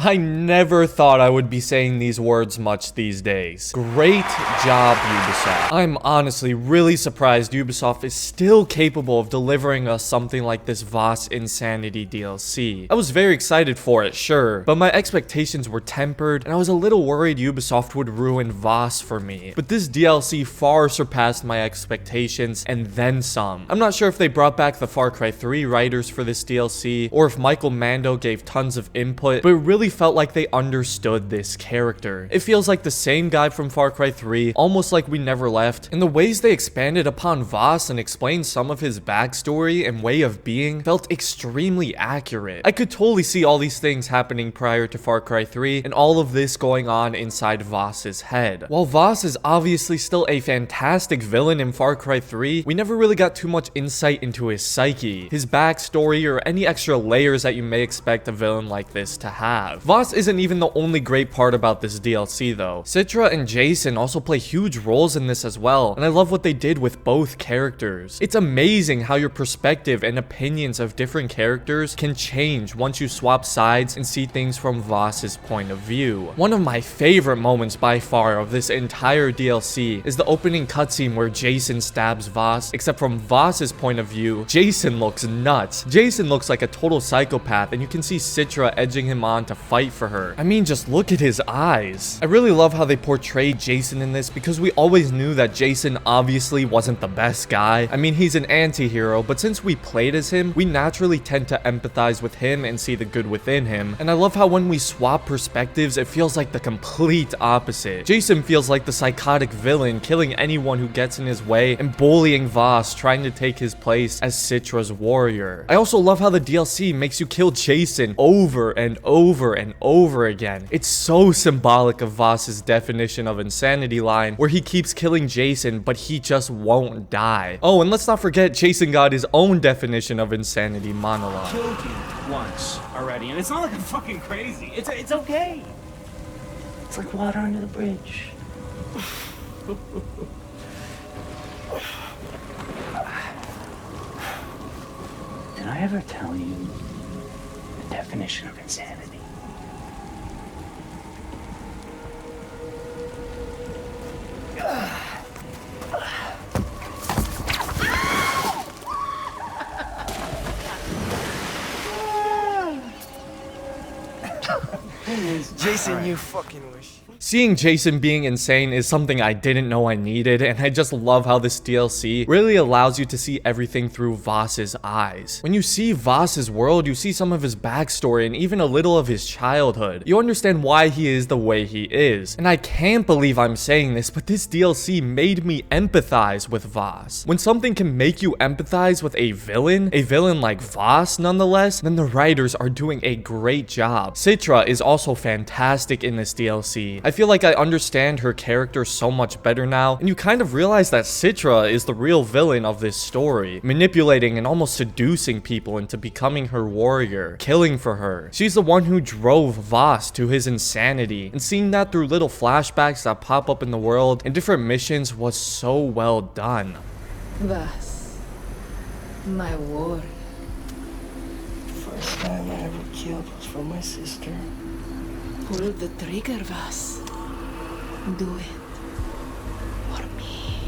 I never thought I would be saying these words much these days. Great job, Ubisoft. I'm honestly really surprised Ubisoft is still capable of delivering us something like this Vaas Insanity DLC. I was very excited for it, sure, but my expectations were tempered, and I was a little worried Ubisoft would ruin Vaas for me. But this DLC far surpassed my expectations, and then some. I'm not sure if they brought back the Far Cry 3 writers for this DLC, or if Michael Mando gave tons of input, but it really felt like they understood this character. It feels like the same guy from Far Cry 3, almost like we never left, and the ways they expanded upon Vaas and explained some of his backstory and way of being felt extremely accurate. I could totally see all these things happening prior to Far Cry 3 and all of this going on inside Vaas's head. While Vaas is obviously still a fantastic villain in Far Cry 3, we never really got too much insight into his psyche, his backstory, or any extra layers that you may expect a villain like this to have. Vaas isn't even the only great part about this DLC though. Citra and Jason also play huge roles in this as well, and I love what they did with both characters. It's amazing how your perspective and opinions of different characters can change once you swap sides and see things from Vaas's point of view. One of my favorite moments by far of this entire DLC is the opening cutscene where Jason stabs Vaas, except from Vaas's point of view, Jason looks nuts. Jason looks like a total psychopath, and you can see Citra edging him on to fight for her. I mean, just look at his eyes. I really love how they portrayed Jason in this because we always knew that Jason obviously wasn't the best guy. I mean, he's an anti-hero, but since we played as him, we naturally tend to empathize with him and see the good within him. And I love how when we swap perspectives, it feels like the complete opposite. Jason feels like the psychotic villain, killing anyone who gets in his way and bullying Vaas, trying to take his place as Citra's warrior. I also love how the DLC makes you kill Jason over and over and over again. It's so symbolic of Vaas's definition of insanity line, where he keeps killing Jason, but he just won't die. Oh, and let's not forget Jason got his own definition of insanity monologue. Killed you once already, and it's not like I'm fucking crazy. It's okay. It's like water under the bridge. Did I ever tell you the definition of insanity? Jason, you fucking wish. Seeing Jason being insane is something I didn't know I needed, and I just love how this DLC really allows you to see everything through Vaas's eyes. When you see Vaas's world, you see some of his backstory and even a little of his childhood. You understand why he is the way he is. And I can't believe I'm saying this, but this DLC made me empathize with Vaas. When something can make you empathize with a villain like Vaas nonetheless, then the writers are doing a great job. Citra is also fantastic in this DLC. I feel like I understand her character so much better now, and you kind of realize that Citra is the real villain of this story, manipulating and almost seducing people into becoming her warrior, killing for her. She's the one who drove Vaas to his insanity, and seeing that through little flashbacks that pop up in the world and different missions was so well done. Vaas, my warrior. First time I ever killed was for my sister. Pull the trigger, Vaas. Do it for me.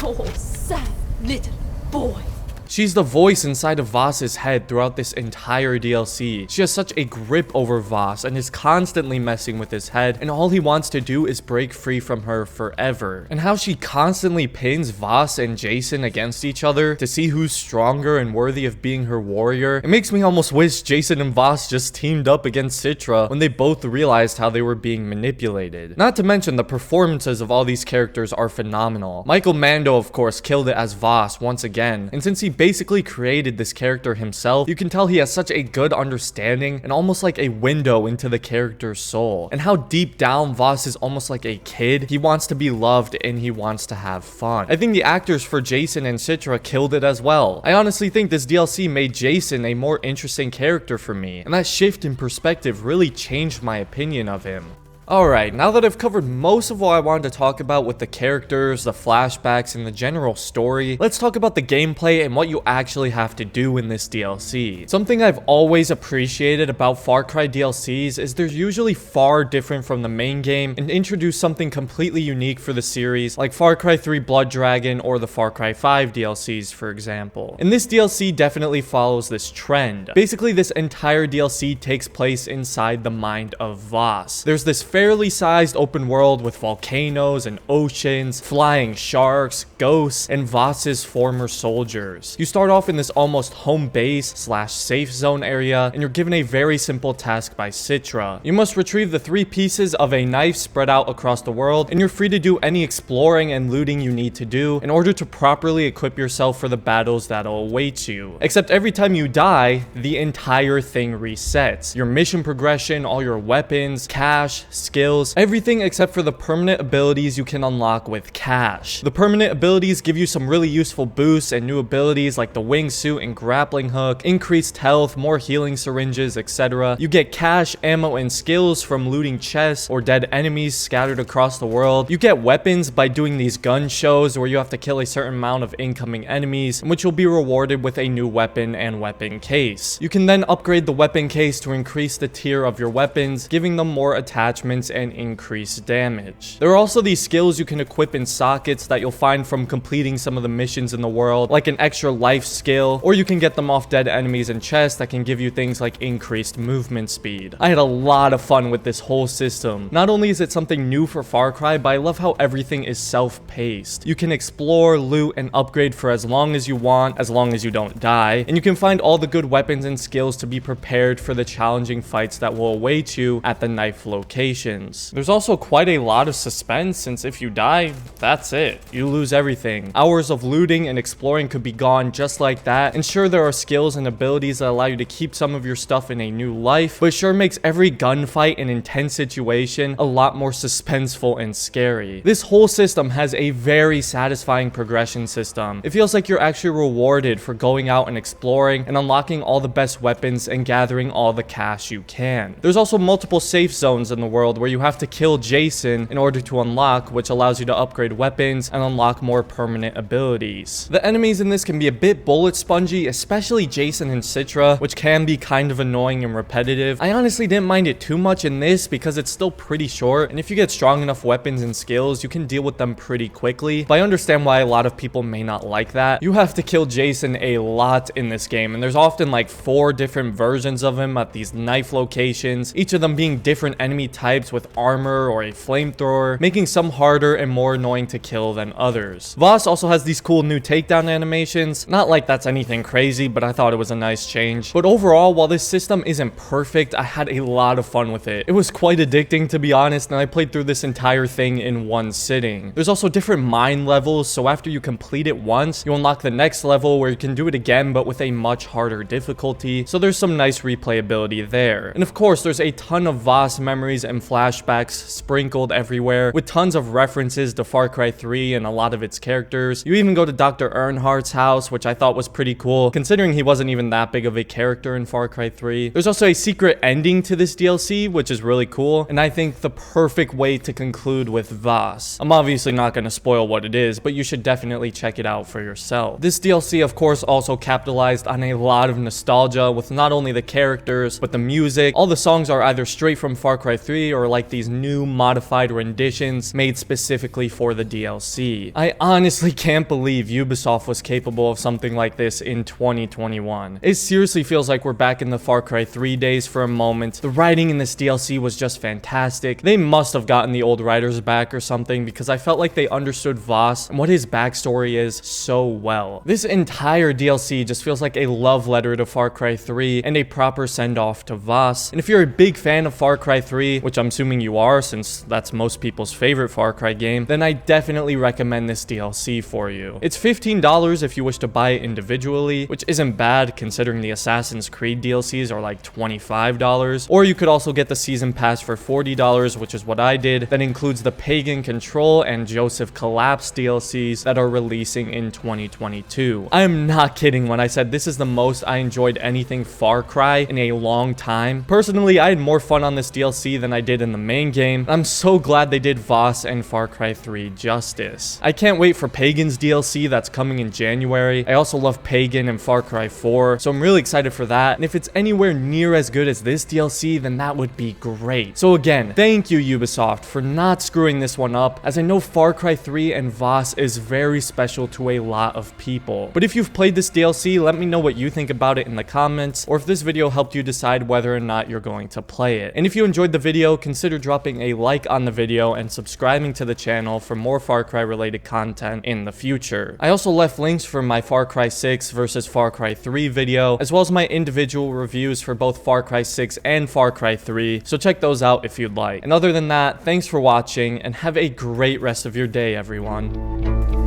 Oh, sad little boy. She's the voice inside of Vaas's head throughout this entire DLC. She has such a grip over Vaas and is constantly messing with his head, and all he wants to do is break free from her forever. And how she constantly pins Vaas and Jason against each other to see who's stronger and worthy of being her warrior. It makes me almost wish Jason and Vaas just teamed up against Citra when they both realized how they were being manipulated. Not to mention the performances of all these characters are phenomenal. Michael Mando, of course, killed it as Vaas once again, and since he basically created this character himself, you can tell he has such a good understanding and almost like a window into the character's soul, and how deep down Vaas is almost like a kid. He wants to be loved and he wants to have fun. I think the actors for Jason and Citra killed it as well. I honestly think this DLC made Jason a more interesting character for me, and that shift in perspective really changed my opinion of him. Alright, now that I've covered most of what I wanted to talk about with the characters, the flashbacks, and the general story, let's talk about the gameplay and what you actually have to do in this DLC. Something I've always appreciated about Far Cry DLCs is they're usually far different from the main game and introduce something completely unique for the series, like Far Cry 3 Blood Dragon or the Far Cry 5 DLCs, for example. And this DLC definitely follows this trend. Basically, this entire DLC takes place inside the mind of Vaas. There's this fairly sized open world with volcanoes and oceans, flying sharks, ghosts, and Vaas's former soldiers. You start off in this almost home base / safe zone area, and you're given a very simple task by Citra. You must retrieve the 3 pieces of a knife spread out across the world, and you're free to do any exploring and looting you need to do in order to properly equip yourself for the battles that'll await you. Except every time you die, the entire thing resets. Your mission progression, all your weapons, cash, skills, everything except for the permanent abilities you can unlock with cash. The permanent abilities give you some really useful boosts and new abilities like the wingsuit and grappling hook, increased health, more healing syringes, etc. You get cash, ammo, and skills from looting chests or dead enemies scattered across the world. You get weapons by doing these gun shows where you have to kill a certain amount of incoming enemies, in which you'll be rewarded with a new weapon and weapon case. You can then upgrade the weapon case to increase the tier of your weapons, giving them more attachments and increased damage. There are also these skills you can equip in sockets that you'll find from completing some of the missions in the world, like an extra life skill, or you can get them off dead enemies and chests that can give you things like increased movement speed. I had a lot of fun with this whole system. Not only is it something new for Far Cry, but I love how everything is self-paced. You can explore, loot, and upgrade for as long as you want, as long as you don't die, and you can find all the good weapons and skills to be prepared for the challenging fights that will await you at the knife locations. There's also quite a lot of suspense, since if you die, that's it. You lose everything. Hours of looting and exploring could be gone just like that, and sure, there are skills and abilities that allow you to keep some of your stuff in a new life, but it sure makes every gunfight and intense situation a lot more suspenseful and scary. This whole system has a very satisfying progression system. It feels like you're actually rewarded for going out and exploring and unlocking all the best weapons and gathering all the cash you can. There's also multiple safe zones in the world where you have to kill Jason in order to unlock, which allows you to upgrade weapons and unlock more permanent abilities. The enemies in this can be a bit bullet spongy, especially Jason and Citra, which can be kind of annoying and repetitive. I honestly didn't mind it too much in this because it's still pretty short, and if you get strong enough weapons and skills, you can deal with them pretty quickly, but I understand why a lot of people may not like that. You have to kill Jason a lot in this game, and there's often like 4 different versions of him at these knife locations, each of them being different enemy types with armor or a flamethrower, making some harder and more annoying to kill than others. Vaas also has these cool new takedown animations. Not like that's anything crazy, but I thought it was a nice change. But overall, while this system isn't perfect, I had a lot of fun with it. It was quite addicting, to be honest, and I played through this entire thing in one sitting. There's also different mine levels, so after you complete it once, you unlock the next level where you can do it again, but with a much harder difficulty, so there's some nice replayability there. And of course, there's a ton of Vaas memories and flashbacks sprinkled everywhere, with tons of references to Far Cry 3 and a lot of its characters. You even go to Dr. Earnhardt's house, which I thought was pretty cool, considering he wasn't even that big of a character in Far Cry 3. There's also a secret ending to this DLC, which is really cool, and I think the perfect way to conclude with Vaas. I'm obviously not going to spoil what it is, but you should definitely check it out for yourself. This DLC, of course, also capitalized on a lot of nostalgia with not only the characters, but the music. All the songs are either straight from Far Cry 3 or like these new modified renditions made specifically for the DLC. I honestly can't believe Ubisoft was capable of something like this in 2021. It seriously feels like we're back in the Far Cry 3 days for a moment. The writing in this DLC was just fantastic. They must have gotten the old writers back or something, because I felt like they understood Vaas and what his backstory is so well. This entire DLC just feels like a love letter to Far Cry 3 and a proper send-off to Vaas. And if you're a big fan of Far Cry 3, which I'm assuming you are since that's most people's favorite Far Cry game, then I definitely recommend this DLC for you. It's $15 if you wish to buy it individually, which isn't bad considering the Assassin's Creed DLCs are like $25, or you could also get the season pass for $40, which is what I did. That includes the Pagan Control and Joseph Collapse DLCs that are releasing in 2022. I am not kidding when I said this is the most I enjoyed anything Far Cry in a long time. Personally, I had more fun on this DLC than I did did in the main game. I'm so glad they did Vaas and Far Cry 3 justice. I can't wait for Pagan's DLC that's coming in January. I also love Pagan and Far Cry 4, so I'm really excited for that. And if it's anywhere near as good as this DLC, then that would be great. So again, thank you Ubisoft for not screwing this one up, as I know Far Cry 3 and Vaas is very special to a lot of people. But if you've played this DLC, let me know what you think about it in the comments, or if this video helped you decide whether or not you're going to play it. And if you enjoyed the video, consider dropping a like on the video and subscribing to the channel for more Far Cry related content in the future. I also left links for my Far Cry 6 versus Far Cry 3 video, as well as my individual reviews for both Far Cry 6 and Far Cry 3, so check those out if you'd like. And other than that, thanks for watching, and have a great rest of your day, everyone.